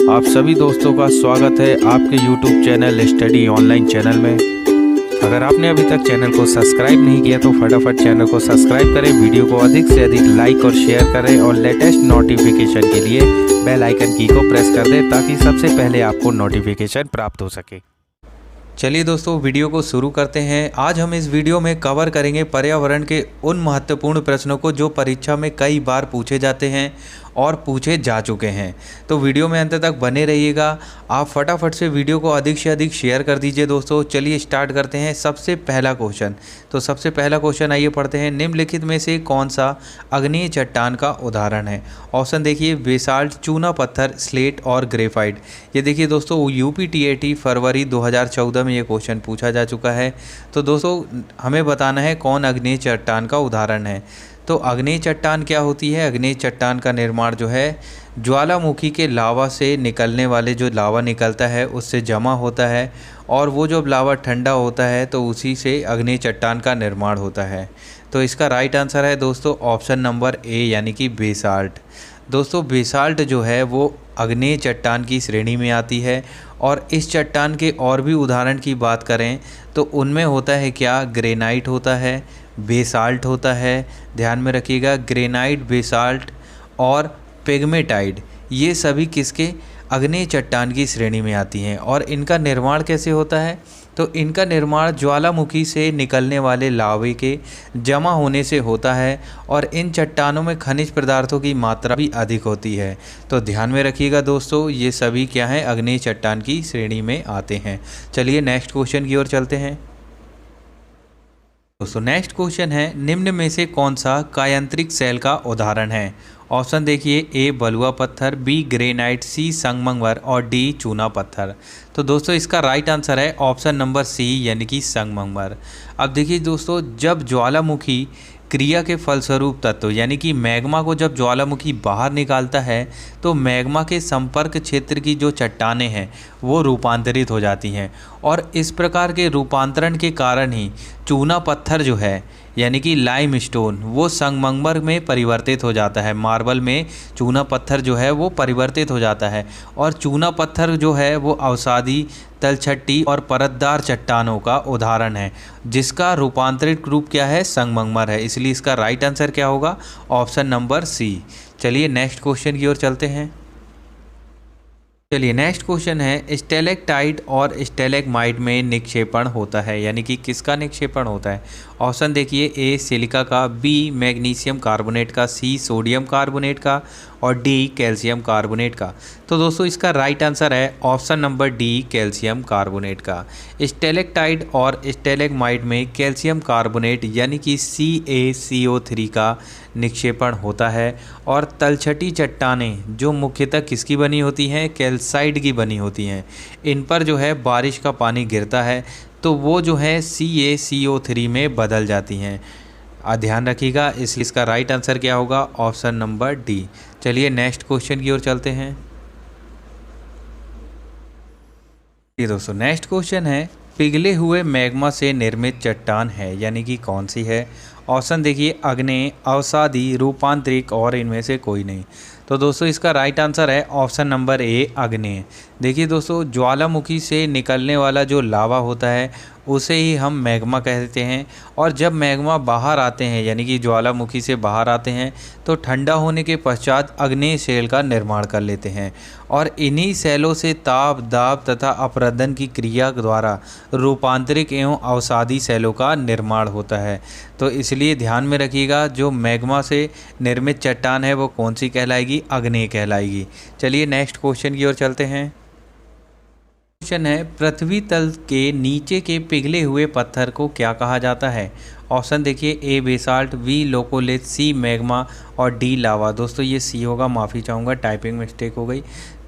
आप सभी दोस्तों का स्वागत है आपके YouTube channel study online channel में। अगर आपने अभी तक चैनल को सब्सक्राइब नहीं किया तो फटाफट चैनल को सब्सक्राइब करें, वीडियो को अधिक से अधिक लाइक और शेयर करें और लेटेस्ट नोटिफिकेशन के लिए बेल आइकन की को प्रेस कर दें ताकि सबसे पहले आपको नोटिफिकेशन प्राप्त हो सके। चलिए दोस्तों, वीडियो को शुरू करते हैं। आज हम इस वीडियो में कवर करेंगे पर्यावरण के उन महत्वपूर्ण प्रश्नों को जो परीक्षा में कई बार पूछे जाते हैं और पूछे जा चुके हैं। तो वीडियो में अंत तक बने रहिएगा। आप फटाफट से वीडियो को अधिक से अधिक शेयर कर दीजिए दोस्तों। चलिए स्टार्ट करते हैं। सबसे पहला क्वेश्चन, तो सबसे पहला क्वेश्चन आइए पढ़ते हैं। निम्नलिखित में से कौन सा अग्नेय चट्टान का उदाहरण है? ऑप्शन देखिए, बेसाल्ट, चूना पत्थर, स्लेट और ग्रेफाइट। ये देखिए दोस्तों, यूपीटीएटी फरवरी 2014 में ये क्वेश्चन पूछा जा चुका है। तो दोस्तों हमें बताना है कौन अग्नेय चट्टान का उदाहरण है। तो अग्नेय चट्टान क्या होती है? अग्नेय चट्टान का निर्माण जो है ज्वालामुखी के लावा से निकलने वाले जो लावा निकलता है उससे जमा होता है, और वो जब लावा ठंडा होता है तो उसी से अग्नेय चट्टान का निर्माण होता है। तो इसका राइट आंसर है दोस्तों ऑप्शन नंबर ए, यानी कि बेसाल्ट। दोस्तों बेसाल्ट जो है वो अग्नेय चट्टान की श्रेणी में आती है। और इस चट्टान के और भी उदाहरण की बात करें तो उनमें होता है क्या? ग्रेनाइट होता है, बेसाल्ट होता है, ध्यान में रखिएगा, ग्रेनाइट, बेसाल्ट और पिग्मेटाइट, ये सभी किसके? अग्नेय चट्टान की श्रेणी में आती हैं। और इनका निर्माण कैसे होता है? तो इनका निर्माण ज्वालामुखी से निकलने वाले लावे के जमा होने से होता है, और इन चट्टानों में खनिज पदार्थों की मात्रा भी अधिक होती है। तो ध्यान में रखिएगा दोस्तों, ये सभी क्या हैं? अग्नेय चट्टान की श्रेणी में आते हैं। चलिए नेक्स्ट क्वेश्चन की ओर चलते हैं। दोस्तों नेक्स्ट क्वेश्चन है, निम्न में से कौन सा कायांतरिक सेल का उदाहरण है? ऑप्शन देखिए, ए बलुआ पत्थर, बी ग्रेनाइट, सी संगमरमर और डी चूना पत्थर। तो दोस्तों इसका राइट आंसर है ऑप्शन नंबर सी, यानी कि संगमरमर। अब देखिए दोस्तों, जब ज्वालामुखी क्रिया के फलस्वरूप तत्व यानी कि मैग्मा को जब ज्वालामुखी बाहर निकालता है तो मैग्मा के संपर्क क्षेत्र की जो चट्टानें हैं वो रूपांतरित हो जाती हैं, और इस प्रकार के रूपांतरण के कारण ही चूना पत्थर जो है यानी कि लाइम स्टोन वो संगमरमर में परिवर्तित हो जाता है। मार्बल में चूना पत्थर जो है वो परिवर्तित हो जाता है, और चूना पत्थर जो है वो अवसादी, तलछट्टी और परतदार चट्टानों का उदाहरण है, जिसका रूपांतरित रूप क्या है? संगमरमर है। इसलिए इसका राइट आंसर क्या होगा? Option number C. चलिए नेक्स्ट क्वेश्चन की ओर चलते हैं। चलिए नेक्स्ट क्वेश्चन है, स्टेलेक्टाइट और स्टेलेग्माइट में निक्षेपण होता है, यानी कि किसका निक्षेपण होता है? ऑप्शन देखिए, ए सिलिका का, बी मैग्नीशियम कार्बोनेट का, सी सोडियम कार्बोनेट का और डी कैल्शियम कार्बोनेट का। तो दोस्तों इसका राइट आंसर है option number D, calcium carbonate का। स्टेलेक्टाइट और स्टेलेग्माइट में कैल्शियम कार्बोनेट यानी कि CaCO3 का निक्षेपण होता है, और तलछटी चट्टानें जो मुख्यतः किसकी बनी होती हैं? कैल्साइट की बनी होती हैं। इन पर जो है बारिश का पानी गिरता है तो वो जो है CaCO3 में बदल जाती हैं। ध्यान रखिएगा, इसका राइट आंसर क्या होगा? Option number D. चलिए नेक्स्ट क्वेश्चन की ओर चलते हैं। ये दोस्तों नेक्स्ट क्वेश्चन है, पिघले हुए मैग्मा से निर्मित चट्टान है, यानी कि कौन सी है? ऑप्शन देखिए, अग्नेय, अवसादी, रूपांतरिक और इनमें से कोई नहीं। तो दोस्तों इसका राइट आंसर है ऑप्शन नंबर ए, अग्नेय। देखिए दोस्तों, ज्वालामुखी से निकलने वाला जो लावा होता है उसे ही हम मैग्मा कहते हैं, और जब मैग्मा बाहर आते हैं यानी कि ज्वालामुखी से बाहर आते हैं तो ठंडा होने के पश्चात अग्नेय सेल का निर्माण कर लेते हैं, और इन्हीं सेलों से ताप, दाब तथा अपरदन की क्रिया द्वारा रूपांतरिक एवं अवसादी सेलों का निर्माण होता है। तो इसलिए ध्यान में रखिएगा, जो मैग्मा से निर्मित चट्टान है वो कौन सी कहलाएगी? अग्नेय कहलाएगी। चलिए नेक्स्ट क्वेश्चन की ओर चलते हैं। क्वेश्चन है, पृथ्वी तल के नीचे के पिघले हुए पत्थर को क्या कहा जाता है? ऑप्शन देखिए, ए बेसाल्ट, बी लोकोलिथ, सी मैग्मा और डी लावा। दोस्तों ये सी होगा, माफ़ी चाहूँगा, टाइपिंग मिस्टेक हो गई।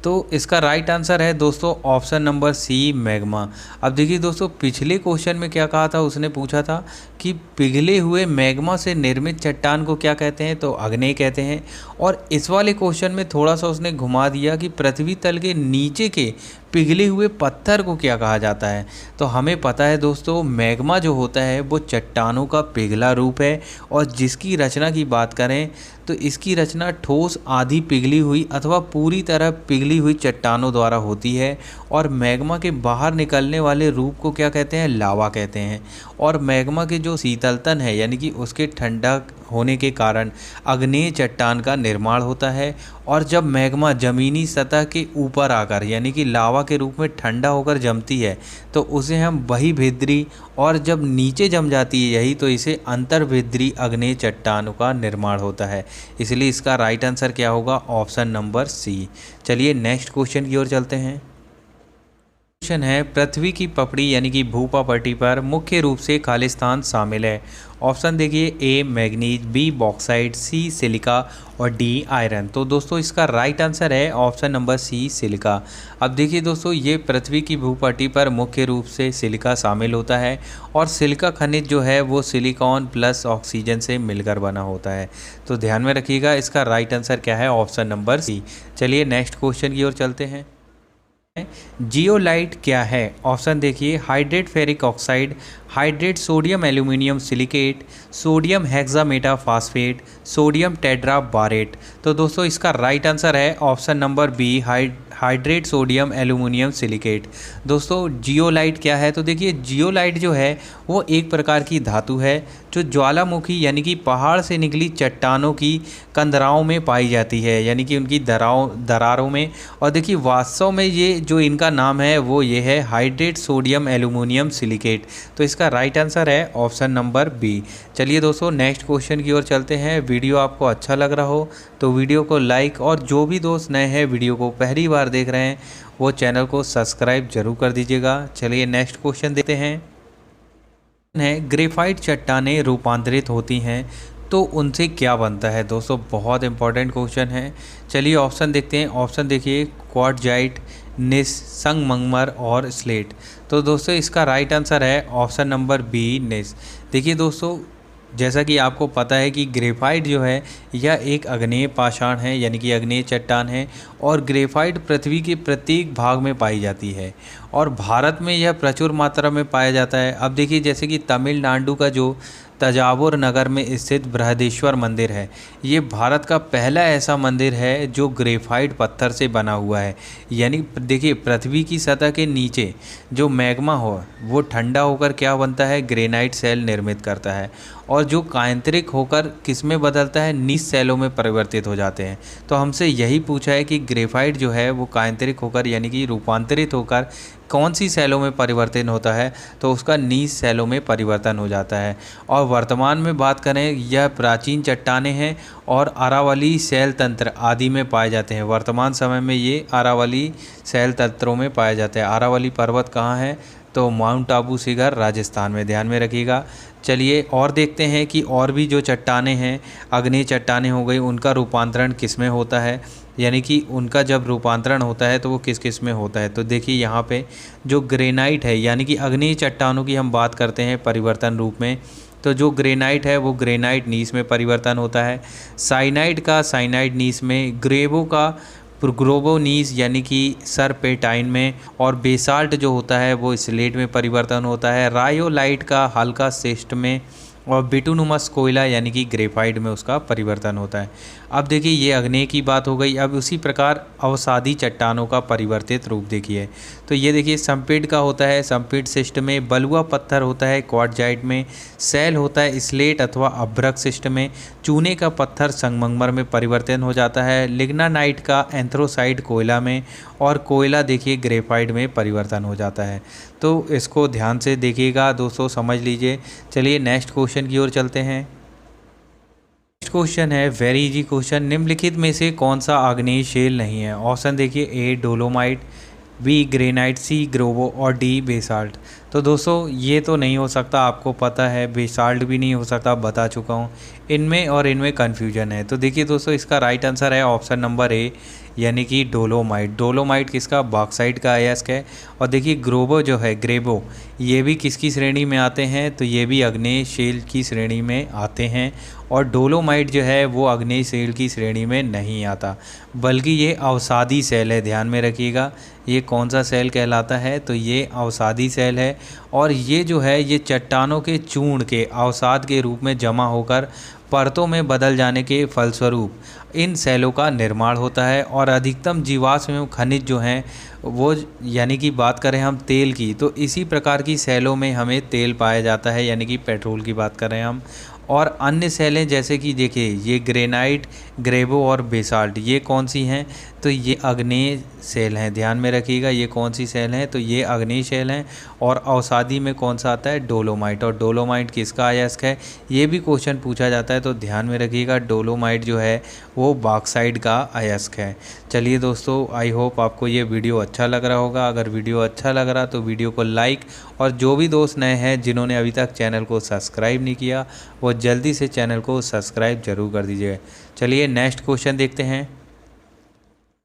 तो इसका राइट आंसर है दोस्तों ऑप्शन नंबर सी, मैग्मा। अब देखिए दोस्तों, पिछले क्वेश्चन में क्या कहा था? उसने पूछा था कि पिघले हुए मैग्मा से निर्मित चट्टान को क्या कहते हैं? तो अग्नेय कहते हैं। और इस वाले क्वेश्चन में थोड़ा सा उसने घुमा दिया कि पृथ्वी तल के नीचे के पिघले हुए पत्थर को क्या कहा जाता है। तो हमें पता है दोस्तों, मैग्मा जो होता है वो चट्टानों का पिघला रूप है, और जिसकी रचना की बात करें तो इसकी रचना ठोस आधी पिघली हुई अथवा पूरी तरह पिघली हुई चट्टानों द्वारा होती है। और मैग्मा के बाहर निकलने वाले रूप को क्या कहते हैं? लावा कहते हैं। और मैग्मा के जो शीतलतन है यानी कि उसके ठंडा होने के कारण आग्नेय चट्टान का निर्माण होता है। और जब मैग्मा ज़मीनी सतह के ऊपर आकर यानी कि लावा के रूप में ठंडा होकर जमती है तो उसे हम बहिर्भेद्री, और जब नीचे जम जाती है यही तो इसे अंतर्भेद्री आग्नेय चट्टानों का निर्माण होता है। इसलिए इसका राइट आंसर क्या होगा? Option number C. चलिए नेक्स्ट क्वेश्चन की ओर चलते हैं। क्वेश्चन है, पृथ्वी की पपड़ी यानी कि भूपापट्टी पर मुख्य रूप से खालिस्तान शामिल है। ऑप्शन देखिए, ए मैग्नीज, बी बॉक्साइट, सी सिलिका और डी आयरन। तो दोस्तों इसका राइट आंसर है ऑप्शन नंबर सी सिलिका। अब देखिए दोस्तों, ये पृथ्वी की भूपट्टी पर मुख्य रूप से सिलिका शामिल होता है और सिलिका खनिज जो है वो सिलिकॉन प्लस ऑक्सीजन से मिलकर बना होता है। तो ध्यान में रखिएगा, इसका राइट आंसर क्या है? Option number C. चलिए नेक्स्ट क्वेश्चन की ओर चलते हैं। जियोलाइट क्या है? ऑप्शन देखिए, hydrate ferric oxide, hydrate sodium aluminium silicate, sodium hexametaphosphate, sodium tetraborate. तो दोस्तों इसका राइट आंसर है option number B, hydrate sodium aluminium silicate. दोस्तों जियोलाइट क्या है? तो देखिए जियोलाइट जो है वो एक प्रकार की धातु है जो ज्वालामुखी यानी कि पहाड़ से निकली चट्टानों की कंदराओं में पाई जाती है, यानी कि उनकी दरारों में। और देखिए वास्तव में ये जो इनका नाम है वो ये है हाइड्रेट सोडियम एल्यूमिनियम सिलिकेट। तो इसका राइट आंसर है ऑप्शन नंबर बी। चलिए दोस्तों नेक्स्ट क्वेश्चन की ओर चलते हैं। वीडियो आपको अच्छा लग रहा हो तो वीडियो को लाइक, और जो भी दोस्त नए हैं वीडियो को पहली बार देख रहे हैं वो चैनल को सब्सक्राइब जरूर कर दीजिएगा। चलिए नेक्स्ट क्वेश्चन देखते हैं। ग्रेफाइट चट्टानें रूपांतरित होती हैं तो उनसे क्या बनता है? दोस्तों बहुत इंपॉर्टेंट क्वेश्चन है। चलिए ऑप्शन देखते हैं। ऑप्शन देखिए, क्वार्टजाइट, निस, संगमरमर और स्लेट। तो दोस्तों इसका राइट आंसर है ऑप्शन नंबर बी, निस। देखिए दोस्तों, जैसा कि आपको पता है कि ग्रेफाइट जो है यह एक आग्नेय पाषाण है यानी कि आग्नेय चट्टान है, और ग्रेफाइट पृथ्वी के प्रत्येक भाग में पाई जाती है और भारत में यह प्रचुर मात्रा में पाया जाता है। अब देखिए जैसे कि तमिलनाडु का जो तंजावुर नगर में स्थित बृहदेश्वर मंदिर है, ये भारत का पहला ऐसा मंदिर है जो ग्रेफाइट पत्थर से बना हुआ है। यानी देखिए पृथ्वी की सतह के नीचे जो मैग्मा हो वो ठंडा होकर क्या बनता है? ग्रेनाइट सेल निर्मित करता है, और जो कायांतरिक होकर किस में बदलता है? नीस सेलों में परिवर्तित हो जाते हैं। तो हमसे यही पूछा है कि ग्रेफाइट जो है वो कायांतरिक होकर यानी कि रूपांतरित होकर कौन सी सेलों में परिवर्तन होता है? तो उसका नीस सेलों में परिवर्तन हो जाता है। और वर्तमान में बात करें, यह प्राचीन चट्टानें हैं और अरावली सेल तंत्र आदि में पाए जाते हैं। वर्तमान समय में ये अरावली सेल तंत्रों में पाए जाते हैं। अरावली पर्वत कहाँ है? तो माउंट आबू शिखर राजस्थान में, ध्यान में रखिएगा। चलिए और देखते हैं कि और भी जो चट्टानें हैं, आग्नेय चट्टानें हो गई, उनका रूपांतरण किस में होता है, यानी कि उनका जब रूपांतरण होता है तो वो किस किस में होता है। तो देखिए यहाँ पे जो ग्रेनाइट है यानी कि आग्नेय चट्टानों की हम बात करते हैं परिवर्तन रूप में, तो जो ग्रेनाइट है वो ग्रेनाइट नीस में परिवर्तन होता है। साइनाइड का साइनाइड नीस में, ग्रेवो का ग्रोबोनीस यानी कि सरपेटाइन में, और बेसाल्ट जो होता है वो स्लेट में परिवर्तन होता है। रायोलाइट का हल्का सेस्ट में, और बिटुनुमस कोयला यानी कि ग्रेफाइट में उसका परिवर्तन होता है। अब देखिए ये आग्नेय की बात हो गई। अब उसी प्रकार अवसादी चट्टानों का परिवर्तित रूप देखिए, तो ये देखिए संपीड का होता है संपीड सिस्टम में, बलुआ पत्थर होता है क्वार्टजाइट में, सेल होता है स्लेट अथवा अभ्रक सिस्टम में, चूने का पत्थर संगमरमर में परिवर्तन हो जाता है, लिग्नानाइट का एंथ्रोसाइट कोयला में, और कोयला देखिए ग्रेफाइट में परिवर्तन हो जाता है। तो इसको ध्यान से देखिएगा दोस्तों, समझ लीजिए। चलिए नेक्स्ट क्वेश्चन की ओर चलते हैं। नेक्स्ट क्वेश्चन है वेरी इजी क्वेश्चन। निम्नलिखित में से कौन सा आग्नेय शेल नहीं है? ऑप्शन देखिए, ए डोलोमाइट, बी ग्रेनाइट, सी ग्रोवो और डी बेसाल्ट। तो दोस्तों ये तो नहीं हो सकता, आपको पता है, बेसाल्ट भी नहीं हो सकता, बता चुका हूँ। इनमें और इनमें कन्फ्यूजन है। तो देखिए दोस्तों इसका राइट आंसर है ऑप्शन नंबर ए यानी कि डोलोमाइट। डोलोमाइट किसका? बॉक्साइट का अयस्क है। और देखिए ग्रोवो जो है, ग्रेवो, ये भी किसकी श्रेणी में आते हैं, तो ये भी आग्नेय शिल की श्रेणी में आते हैं। और डोलोमाइट जो है वो आग्नेय शिल की श्रेणी में नहीं आता, बल्कि ये अवसादी सेल है। ध्यान में रखिएगा, ये कौन सा सेल कहलाता है, तो ये अवसादी सेल है। और ये जो है ये चट्टानों के चूर्ण के अवसाद के रूप में जमा होकर परतों में बदल जाने के फलस्वरूप इन सेलों का निर्माण होता है। और अधिकतम जीवाश्म एवं खनिज जो हैं वो, यानी कि बात करें हम तेल की, तो इसी प्रकार की सेलों में हमें तेल पाया जाता है, यानी कि पेट्रोल की बात कर रहे हैं हम। और अन्य सेलें जैसे कि देखिए ये ग्रेनाइट, ग्रेवो और बेसाल्ट, ये कौन सी हैं, तो ये आग्नेय सेल हैं। ध्यान में रखिएगा, ये कौन सी सेल हैं, तो ये आग्नेय सेल हैं। और अवसादी में कौन सा आता है, डोलोमाइट। और डोलोमाइट किसका अयस्क है, ये भी क्वेश्चन पूछा जाता है, तो ध्यान में रखिएगा डोलोमाइट जो है वो बॉक्साइट का अयस्क है। चलिए दोस्तों, आई होप आपको ये वीडियो अच्छा लग रहा होगा। अगर वीडियो अच्छा लग रहा तो वीडियो को लाइक, और जो भी दोस्त नए हैं जिन्होंने अभी तक चैनल को सब्सक्राइब नहीं किया वो जल्दी से चैनल को सब्सक्राइब जरूर कर दीजिए। चलिए नेक्स्ट क्वेश्चन देखते हैं।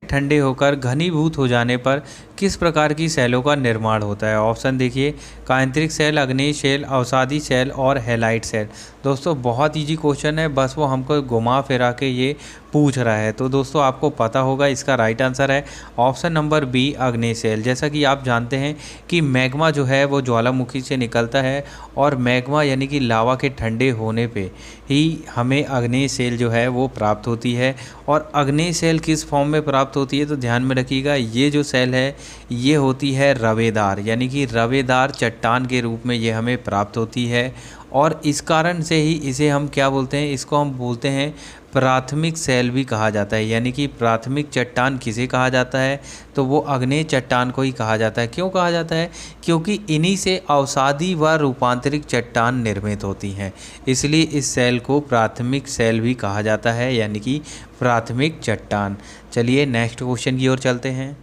ठंडे होकर घनीभूत हो जाने पर किस प्रकार की सेलों का निर्माण होता है। ऑप्शन देखिए, कांतरिक सेल, आग्नेय सेल, अवसादी सेल और हैलाइट सेल। दोस्तों बहुत इजी क्वेश्चन है, बस वो हमको घुमा फिरा के ये पूछ रहा है। तो दोस्तों आपको पता होगा इसका राइट आंसर है ऑप्शन नंबर बी, आग्नेय सेल। जैसा कि आप जानते हैं कि मैग्मा जो है वो ज्वालामुखी से निकलता है, और मैग्मा यानी कि लावा के ठंडे होने पे ही हमें आग्नेय सेल जो है वो प्राप्त होती है। और आग्नेय सेल किस फॉर्म में प्राप्त होती है, तो ध्यान में रखिएगा ये जो सेल है ये होती है रवेदार, यानी कि रवेदार चट्टान के रूप में ये हमें प्राप्त होती है। और इस कारण से ही इसे हम क्या बोलते हैं, इसको हम बोलते हैं प्राथमिक सेल भी कहा जाता है। यानी कि प्राथमिक चट्टान किसे कहा जाता है, तो वो आग्नेय चट्टान को ही कहा जाता है। क्यों कहा जाता है, क्योंकि इन्हीं से अवसादी व रूपांतरित चट्टान निर्मित होती हैं, इसलिए इस सेल को प्राथमिक सेल भी कहा जाता है, यानी कि प्राथमिक चट्टान। चलिए नेक्स्ट क्वेश्चन की ओर चलते हैं।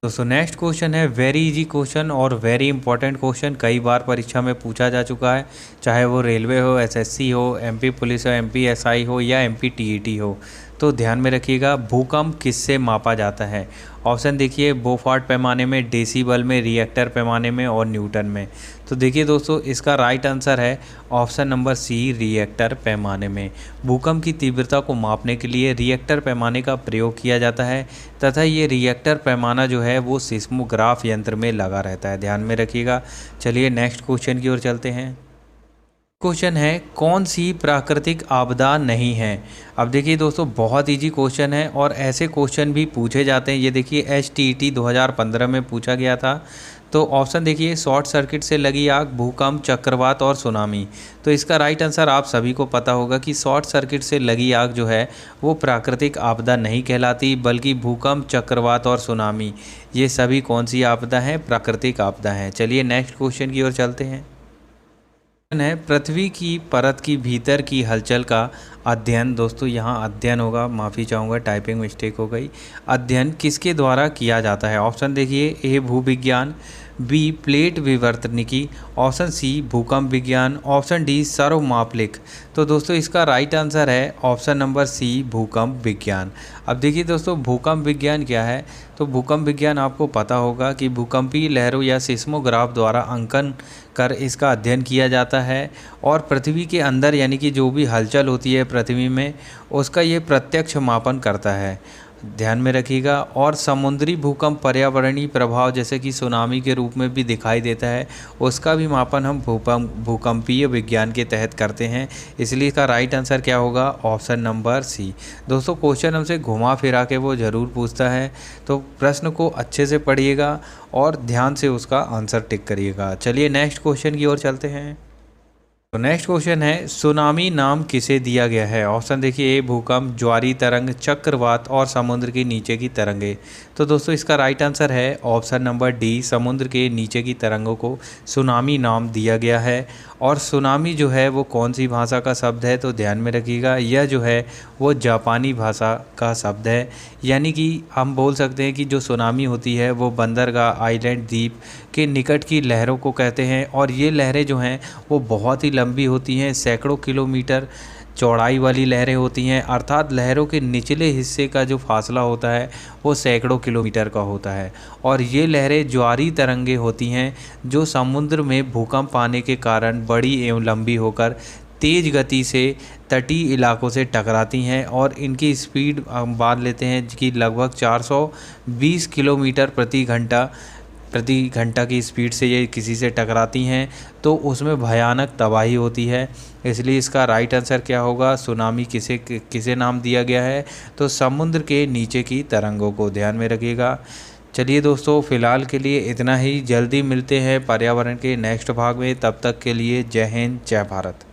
दोस्तों नेक्स्ट क्वेश्चन है वेरी इजी क्वेश्चन और वेरी इंपॉर्टेंट क्वेश्चन, कई बार परीक्षा में पूछा जा चुका है, चाहे वो रेलवे हो, एसएससी हो, एमपी पुलिस हो, एमपी एसआई हो या एमपी टीईटी हो। तो ध्यान में रखिएगा, भूकंप किससे मापा जाता है। ऑप्शन देखिए, बोफार्ट पैमाने में, डेसिबल में, रिएक्टर पैमाने में और न्यूटन में। तो देखिए दोस्तों इसका राइट आंसर है ऑप्शन नंबर सी, रिएक्टर पैमाने में। भूकंप की तीव्रता को मापने के लिए रिएक्टर पैमाने का प्रयोग किया जाता है, तथा ये रिएक्टर पैमाना जो है वो सिस्मोग्राफ यंत्र में लगा रहता है। ध्यान में रखिएगा। चलिए नेक्स्ट क्वेश्चन की ओर चलते हैं। क्वेश्चन है कौन सी प्राकृतिक आपदा नहीं है। अब देखिए दोस्तों बहुत इजी क्वेश्चन है और ऐसे क्वेश्चन भी पूछे जाते हैं। ये देखिए एचटीईटी 2015 में पूछा गया था। तो ऑप्शन देखिए, शॉर्ट सर्किट से लगी आग, भूकंप, चक्रवात और सुनामी। तो इसका राइट आंसर आप सभी को पता होगा कि शॉर्ट सर्किट से लगी आग जो है वो प्राकृतिक आपदा नहीं कहलाती, बल्कि भूकंप, चक्रवात और सुनामी ये सभी कौन सी आपदा हैं, प्राकृतिक आपदा हैं। चलिए नेक्स्ट क्वेश्चन की ओर चलते हैं। है पृथ्वी की परत की भीतर की हलचल का अध्ययन। दोस्तों यहाँ अध्ययन होगा, माफ़ी चाहूँगा टाइपिंग मिस्टेक हो गई। अध्ययन किसके द्वारा किया जाता है। ऑप्शन देखिए, ए भूविज्ञान, बी प्लेट विवर्तनिकी, ऑप्शन सी भूकंप विज्ञान, ऑप्शन डी सर्वमापलिक। तो दोस्तों इसका राइट आंसर है ऑप्शन नंबर सी, भूकंप विज्ञान। अब देखिए दोस्तों भूकंप विज्ञान क्या है, तो भूकंप विज्ञान आपको पता होगा कि भूकंपीय लहरों या सिस्मोग्राफ द्वारा अंकन कर इसका अध्ययन किया जाता है, और पृथ्वी के अंदर यानी कि जो भी हलचल होती है पृथ्वी में उसका ये प्रत्यक्ष मापन करता है। ध्यान में रखिएगा। और समुद्री भूकंप पर्यावरणीय प्रभाव जैसे कि सुनामी के रूप में भी दिखाई देता है, उसका भी मापन हम भूकंपीय विज्ञान के तहत करते हैं, इसलिए इसका राइट आंसर क्या होगा, ऑप्शन नंबर सी। दोस्तों क्वेश्चन हमसे घुमा फिरा के वो ज़रूर पूछता है, तो प्रश्न को अच्छे से पढ़िएगा और ध्यान से उसका आंसर टिक करिएगा। चलिए नेक्स्ट क्वेश्चन की ओर चलते हैं। तो नेक्स्ट क्वेश्चन है सुनामी नाम किसे दिया गया है। ऑप्शन देखिए, ए भूकंप, ज्वारी तरंग, चक्रवात और समुद्र के नीचे की तरंगे। तो दोस्तों इसका राइट आंसर है ऑप्शन नंबर डी, समुद्र के नीचे की तरंगों को सुनामी नाम दिया गया है। और सुनामी जो है वो कौन सी भाषा का शब्द है, तो ध्यान में रखिएगा यह जो है वो जापानी भाषा का शब्द है। यानी कि हम बोल सकते हैं कि जो सुनामी होती है वो बंदरगाह आइलैंड द्वीप के निकट की लहरों को कहते हैं, और ये लहरें जो हैं वो बहुत ही लंबी होती हैं, सैकड़ों किलोमीटर चौड़ाई वाली लहरें होती हैं, अर्थात लहरों के निचले हिस्से का जो फासला होता है वो सैकड़ों किलोमीटर का होता है। और ये लहरें ज्वारी तरंगें होती हैं जो समुद्र में भूकंप आने के कारण बड़ी एवं लंबी होकर तेज़ गति से तटीय इलाकों से टकराती हैं। और इनकी स्पीड हम बात लेते हैं कि लगभग 420 किलोमीटर प्रति घंटा की स्पीड से ये किसी से टकराती हैं तो उसमें भयानक तबाही होती है। इसलिए इसका राइट आंसर क्या होगा? सुनामी किसे नाम दिया गया है? तो समुद्र के नीचे की तरंगों को ध्यान में रखिएगा। चलिए दोस्तों, फ़िलहाल के लिए इतना ही। जल्दी मिलते हैं पर्यावरण के नेक्स्ट भाग में। तब तक के लिए जय हिंद, जय भारत।